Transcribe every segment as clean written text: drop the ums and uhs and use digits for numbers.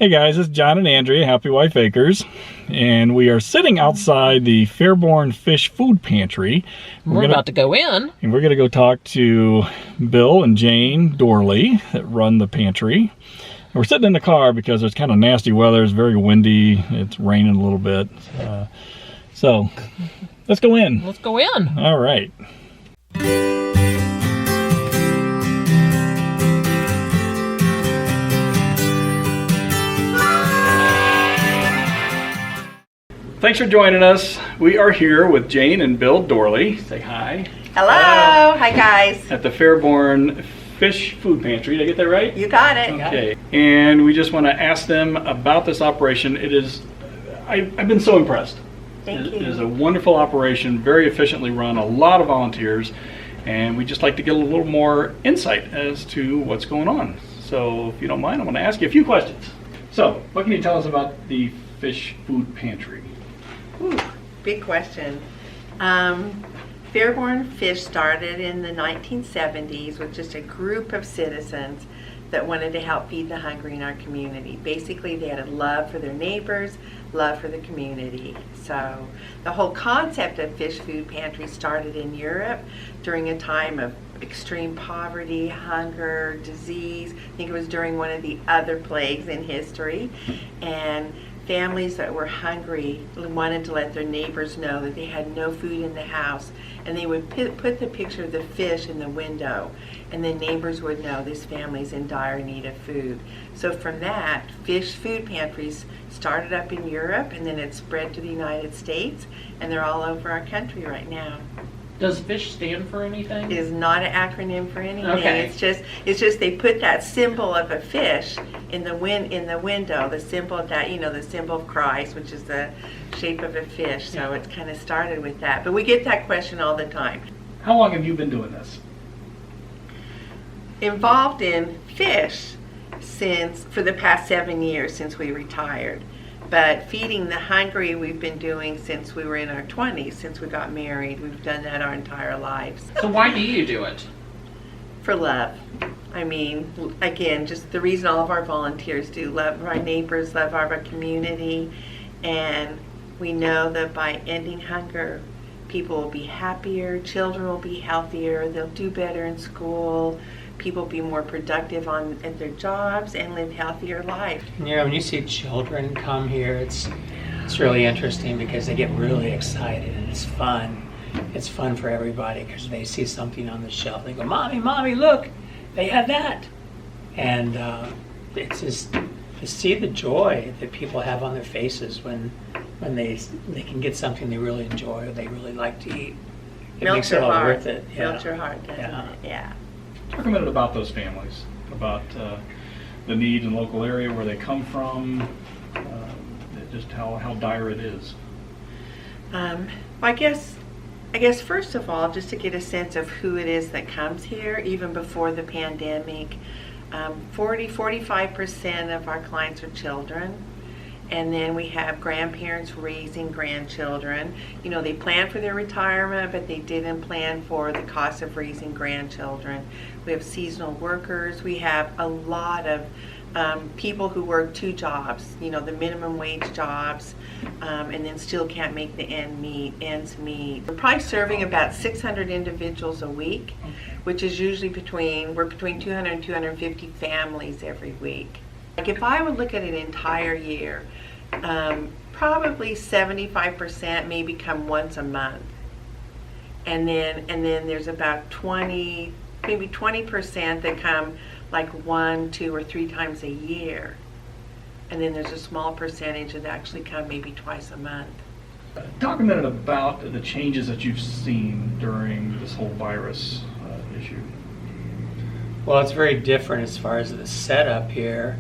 Hey guys, it's John and Andrea, Happy Wife Acres, and we are sitting outside the Fairborn Fish Food Pantry. We're about to go in. And we're going to go talk to Bill and Jane Dorley that run the pantry. And we're sitting in the car because it's kind of nasty weather. It's very windy. It's raining a little bit. So let's go in. Let's go in. All right. Thanks for joining us. We are here with Jane and Bill Dorley. Say hi. Hello. Hi, guys. At the Fairborn Fish Food Pantry. Did I get that right? You got it. Okay. And we just want to ask them about this operation. It is, I've been so impressed. Thank you. It is a wonderful operation, very efficiently run, a lot of volunteers, and we just like to get a little more insight as to what's going on. So if you don't mind, I'm going to ask you a few questions. So, what can you tell us about the Fish Food Pantry? Ooh, big question. Fairborn Fish started in the 1970s with just a group of citizens that wanted to help feed the hungry in our community. Basically, they had a love for their neighbors, love for the community. So the whole concept of Fish Food Pantry started in Europe during a time of extreme poverty, hunger, disease. I think it was during one of the other plagues in history. And families that were hungry wanted to let their neighbors know that they had no food in the house, and they would put the picture of the fish in the window, and then neighbors would know this family's in dire need of food. So from that, fish food pantries started up in Europe, and then it spread to the United States, and they're all over our country right now. Does FISH stand for anything? It is not an acronym for anything. Okay. It's just they put that symbol of a fish in the window, the symbol of that, the symbol of Christ, which is the shape of a fish. So it's kind of started with that. But we get that question all the time. How long have you been doing this? Involved in fish for the past 7 years since we retired. But feeding the hungry we've been doing since we were in our 20s, since we got married. We've done that our entire lives. So why do you do it? For love. I mean, again, just the reason all of our volunteers do. Love our neighbors, love our community, and we know that by ending hunger, people will be happier, children will be healthier, they'll do better in school, people will be more productive at their jobs and live healthier lives. Yeah, when you see children come here, it's really interesting because they get really excited and it's fun. It's fun for everybody because they see something on the shelf. They go, Mommy, look, they have that. And it's just to see the joy that people have on their faces when they can get something they really enjoy or they really like to eat. It makes it all worth it. Yeah. Melts your heart, doesn't it? Yeah. Talk a minute about those families, about the need in the local area, where they come from, just how dire it is. I guess first of all, just to get a sense of who it is that comes here, even before the pandemic, 45% of our clients are children. And then we have grandparents raising grandchildren. They planned for their retirement, but they didn't plan for the cost of raising grandchildren. We have seasonal workers. We have a lot of people who work 2 jobs, the minimum wage jobs, and then still can't make the ends meet. We're probably serving about 600 individuals a week, which is usually between 200 and 250 families every week. Like if I would look at an entire year, probably 75% maybe come once a month, and then there's about 20% that come like 1, 2, or 3 times a year, and then there's a small percentage that actually come maybe twice a month. Talk a minute about the changes that you've seen during this whole virus issue. Well, it's very different as far as the setup here.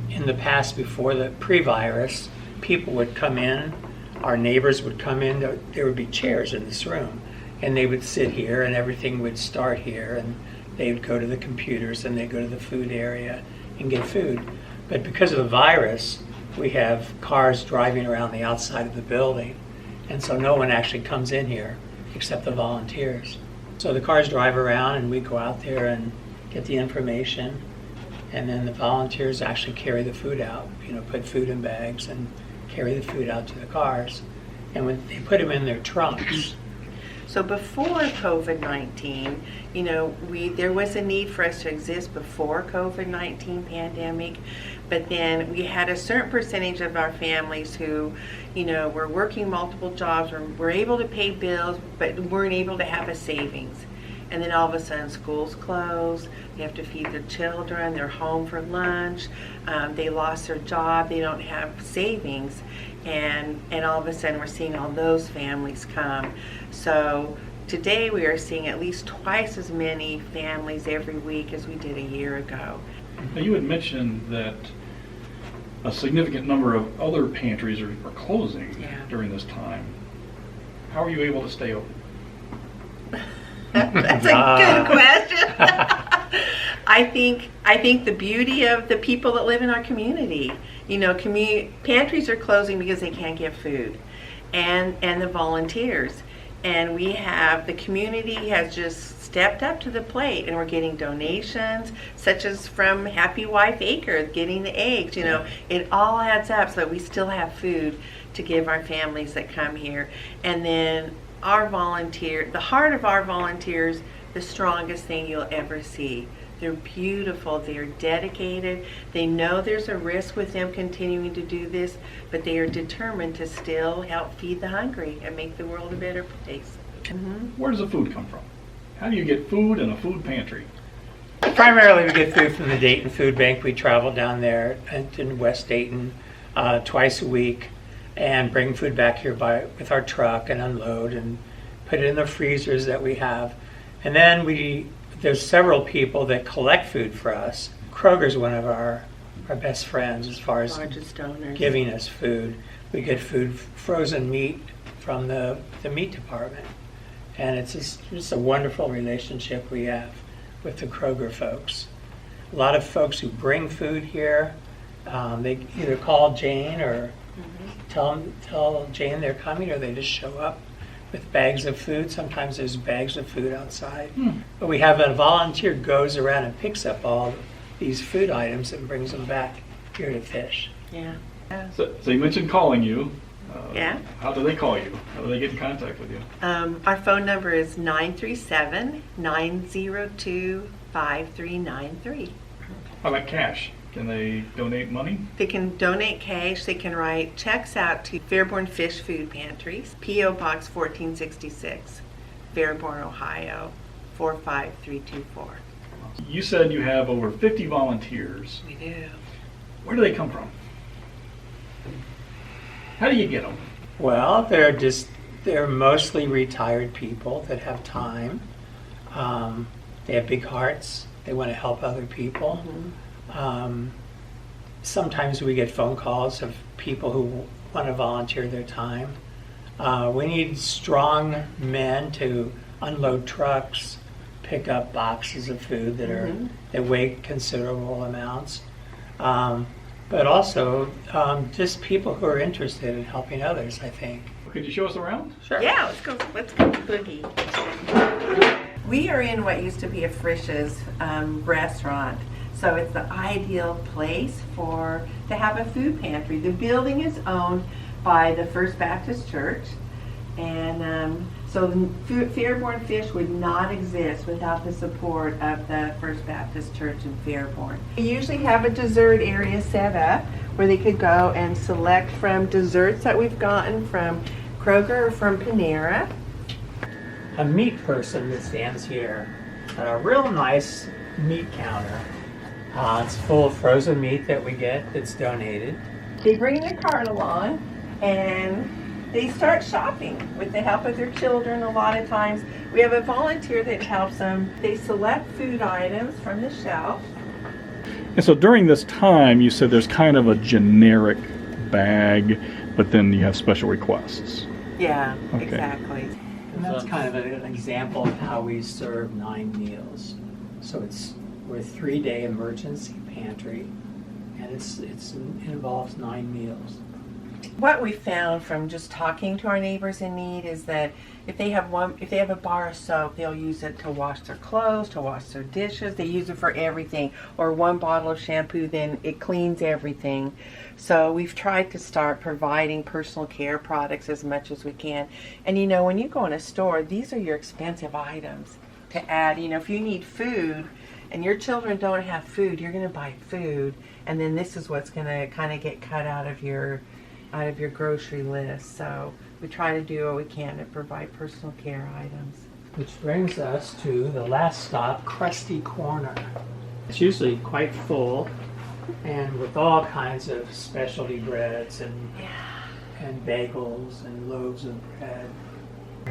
In the past, before the pre-virus, people would come in, our neighbors would come in, there would be chairs in this room, and they would sit here and everything would start here, and they would go to the computers and they'd go to the food area and get food. But because of the virus, we have cars driving around the outside of the building, and so no one actually comes in here except the volunteers. So the cars drive around and we go out there and get the information and then the volunteers actually carry the food out, put food in bags and carry the food out to the cars. And when they put them in their trunks. So before COVID-19, there was a need for us to exist before COVID-19 pandemic, but then we had a certain percentage of our families who, were working multiple jobs, or were able to pay bills, but weren't able to have a savings. And then all of a sudden schools closed, they have to feed their children, they're home for lunch, they lost their job, they don't have savings, and all of a sudden we're seeing all those families come. So today we are seeing at least twice as many families every week as we did a year ago. Now, you had mentioned that a significant number of other pantries are closing during this time. How are you able to stay open? That's a good question. I think the beauty of the people that live in our community, pantries are closing because they can't get food, and the volunteers, and the community has just stepped up to the plate, and we're getting donations, such as from Happy Wife Acre, getting the eggs. It all adds up so that we still have food to give our families that come here, and then the heart of our volunteers, the strongest thing you'll ever see. They're beautiful, they're dedicated, they know there's a risk with them continuing to do this, but they are determined to still help feed the hungry and make the world a better place. Mm-hmm. Where does the food come from? How do you get food in a food pantry? Primarily we get food from the Dayton Food Bank. We travel down there in West Dayton twice a week and bring food back here with our truck and unload and put it in the freezers that we have. And then there's several people that collect food for us. Kroger's one of our best friends as far as largest donors. Giving us food. We get frozen meat from the meat department. And it's just a wonderful relationship we have with the Kroger folks. A lot of folks who bring food here, they either call Jane or tell Jane they're coming, or they just show up with bags of food. Sometimes there's bags of food outside. But we have a volunteer goes around and picks up all these food items and brings them back here to fish. Yeah. So you mentioned calling you. Yeah. How do they call you? How do they get in contact with you? Our phone number is 937-902-5393. How about cash? Can they donate money? They can donate cash. They can write checks out to Fairborn Fish Food Pantries, P.O. Box 1466, Fairborn, Ohio, 45324. You said you have over 50 volunteers. We do. Where do they come from? How do you get them? Well, they're mostly retired people that have time. They have big hearts. They want to help other people. Sometimes we get phone calls of people who want to volunteer their time. We need strong men to unload trucks, pick up boxes of food that weigh considerable amounts. But also just people who are interested in helping others, I think. Could you show us around? Sure. Yeah, let's go boogie. We are in what used to be a Frisch's restaurant. So it's the ideal place to have a food pantry. The building is owned by the First Baptist Church, and so the Fairborn Fish would not exist without the support of the First Baptist Church in Fairborn. We usually have a dessert area set up where they could go and select from desserts that we've gotten from Kroger or from Panera. A meat person that stands here at a real nice meat counter. It's full of frozen meat that we get that's donated. They bring their cart along and they start shopping with the help of their children. A lot of times we have a volunteer that helps them. They select food items from the shelf. And so during this time, you said there's kind of a generic bag, but then you have special requests. Yeah, Okay. Exactly. And that's kind of an example of how we serve 9 meals. So we're a 3-day emergency pantry, and it involves 9 meals. What we found from just talking to our neighbors in need is that if they have a bar of soap, they'll use it to wash their clothes, to wash their dishes. They use it for everything. Or one bottle of shampoo, then it cleans everything. So we've tried to start providing personal care products as much as we can. And you know, when you go in a store, these are your expensive items to add. You know, if you need food and your children don't have food, you're going to buy food, and then this is what's going to kind of get cut out of your grocery list. So we try to do what we can to provide personal care items. Which brings us to the last stop, Krusty Corner. It's usually quite full and with all kinds of specialty breads and bagels and loaves of bread.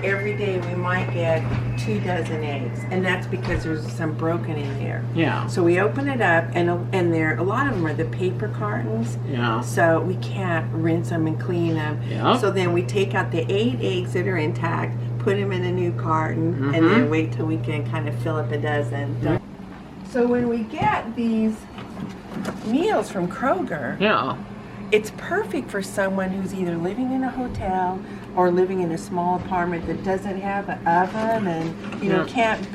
Every day we might get 2 dozen eggs, and that's because there's some broken in there. Yeah. So we open it up, and there a lot of them are the paper cartons. Yeah. So we can't rinse them and clean them. Yeah. So then we take out the 8 eggs that are intact, put them in a new carton, and then wait till we can kind of fill up a dozen. So when we get these meals from Kroger, it's perfect for someone who's either living in a hotel or living in a small apartment that doesn't have an oven and can't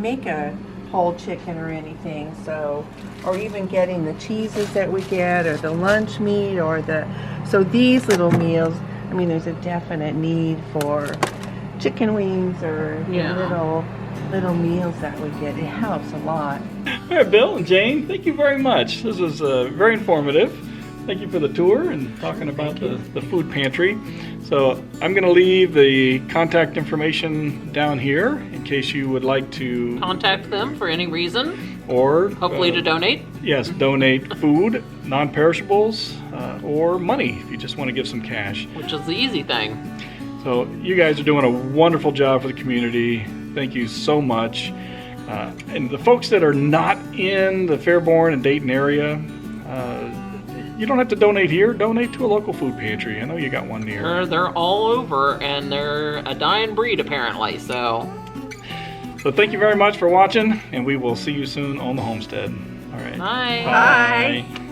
make a whole chicken or anything. So, or even getting the cheeses that we get, or the lunch meat, so these little meals. I mean, there's a definite need for chicken wings or little meals that we get. It helps a lot. All right, Bill and Jane, thank you very much. This was very informative. Thank you for the tour and talking about the food pantry. So I'm going to leave the contact information down here in case you would like to Contact them for any reason, or hopefully to donate. Yes, donate food, non-perishables, or money if you just want to give some cash. Which is the easy thing. So you guys are doing a wonderful job for the community. Thank you so much. And the folks that are not in the Fairborn and Dayton area, you don't have to donate here. Donate to a local food pantry. I know you got one near. They're all over, and they're a dying breed apparently. So thank you very much for watching, and we will see you soon on the homestead. All right. bye. Bye.